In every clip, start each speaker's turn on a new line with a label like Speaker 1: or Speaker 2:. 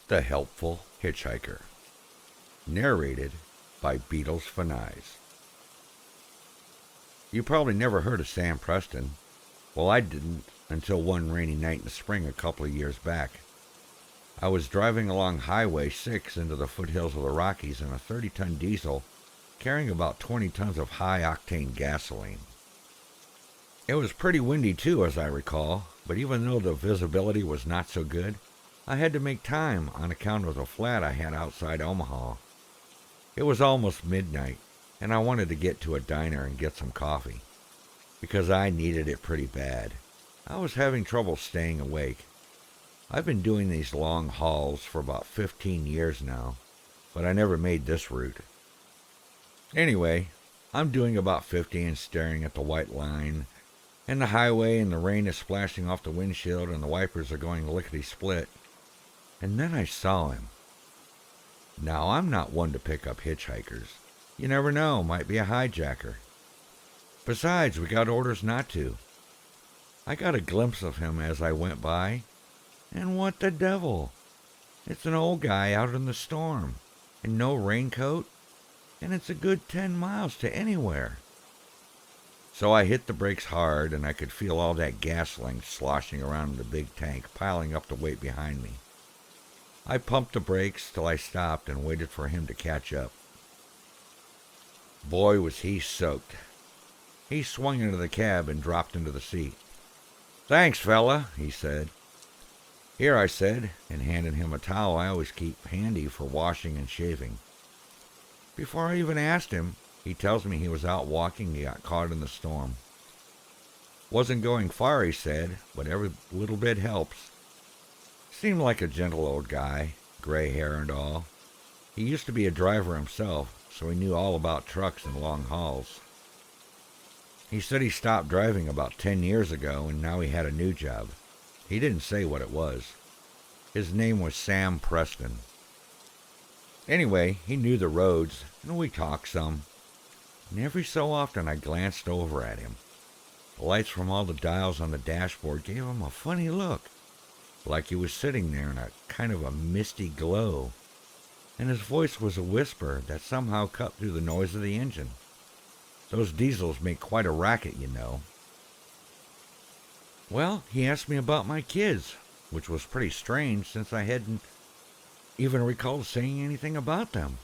Speaker 1: The Helpful Hitchhiker. Narrated by Beatlesfanize. You probably never heard of Sam Preston. Well, I didn't until one rainy night in the spring a couple of years back. I was driving along Highway 6 into the foothills of the Rockies in a 30-ton diesel carrying about 20 tons of high-octane gasoline. It was pretty windy too, as I recall, but even though the visibility was not so good, I had to make time on account of the flat I had outside Omaha. It was almost midnight, and I wanted to get to a diner and get some coffee, because I needed it pretty bad. I was having trouble staying awake. I've been doing these long hauls for about 15 years now, but I never made this route. Anyway, I'm doing about 50 and staring at the white line, and the highway, and the rain is splashing off the windshield, and the wipers are going lickety-split. And then I saw him. Now, I'm not one to pick up hitchhikers. You never know, might be a hijacker. Besides, we got orders not to. I got a glimpse of him as I went by, and what the devil? It's an old guy out in the storm, and no raincoat, and it's a good 10 miles to anywhere. So I hit the brakes hard, and I could feel all that gasoline sloshing around in the big tank, piling up the weight behind me. I pumped the brakes till I stopped and waited for him to catch up. Boy, was he soaked. He swung into the cab and dropped into the seat. "Thanks, fella," he said. "Here," I said, and handed him a towel I always keep handy for washing and shaving. Before I even asked him, he tells me he was out walking and he got caught in the storm. "Wasn't going far," he said, "but every little bit helps." Seemed like a gentle old guy, gray hair and all. He used to be a driver himself, so he knew all about trucks and long hauls. He said he stopped driving about 10 years ago, and now he had a new job. He didn't say what it was. His name was Sam Preston. Anyway, he knew the roads, and we talked some. And every so often I glanced over at him. The lights from all the dials on the dashboard gave him a funny look, like he was sitting there in a kind of a misty glow, and his voice was a whisper that somehow cut through the noise of the engine. Those diesels make quite a racket, you know. Well, he asked me about my kids, which was pretty strange since I hadn't even recalled saying anything about them.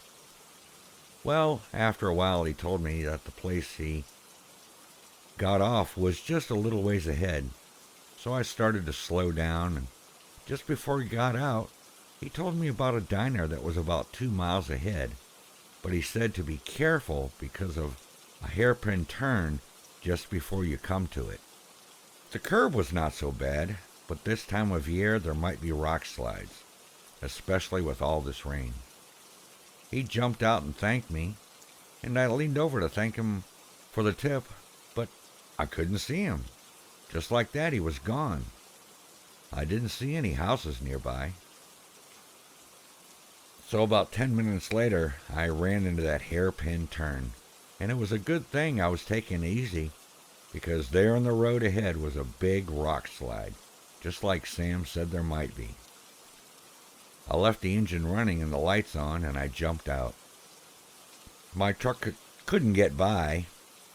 Speaker 1: Well, after a while he told me that the place he got off was just a little ways ahead, so I started to slow down, and just before he got out, he told me about a diner that was about 2 miles ahead, but he said to be careful because of a hairpin turn just before you come to it. The curve was not so bad, but this time of year there might be rock slides, especially with all this rain. He jumped out and thanked me, and I leaned over to thank him for the tip, but I couldn't see him. Just like that, he was gone. I didn't see any houses nearby. So about 10 minutes later, I ran into that hairpin turn, and it was a good thing I was taking it easy, because there on the road ahead was a big rock slide, just like Sam said there might be. I left the engine running and the lights on, and I jumped out. My truck couldn't get by,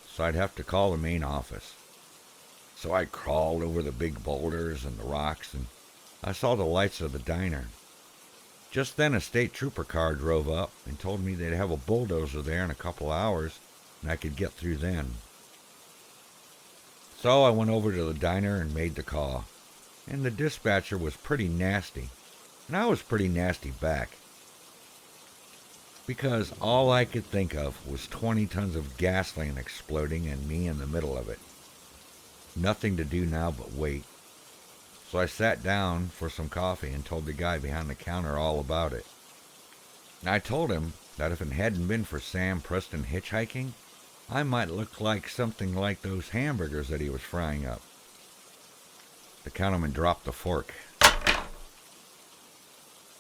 Speaker 1: so I'd have to call the main office. So I crawled over the big boulders and the rocks, and I saw the lights of the diner. Just then a state trooper car drove up and told me they'd have a bulldozer there in a couple hours, and I could get through then. So I went over to the diner and made the call, and the dispatcher was pretty nasty, and I was pretty nasty back, because all I could think of was 20 tons of gasoline exploding and me in the middle of it. Nothing to do now but wait. So I sat down for some coffee and told the guy behind the counter all about it. And I told him that if it hadn't been for Sam Preston hitchhiking, I might look like something like those hamburgers that he was frying up. The counterman dropped the fork,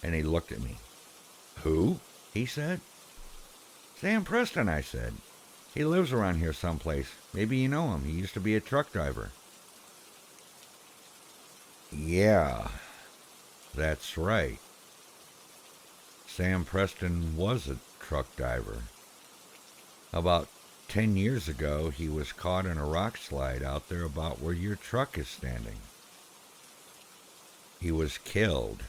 Speaker 1: and he looked at me. "Who?" he said. "Sam Preston," I said. "He lives around here someplace. Maybe you know him. He used to be a truck driver." "Yeah, that's right. Sam Preston was a truck diver. About 10 years ago, he was caught in a rock slide out there about where your truck is standing. He was killed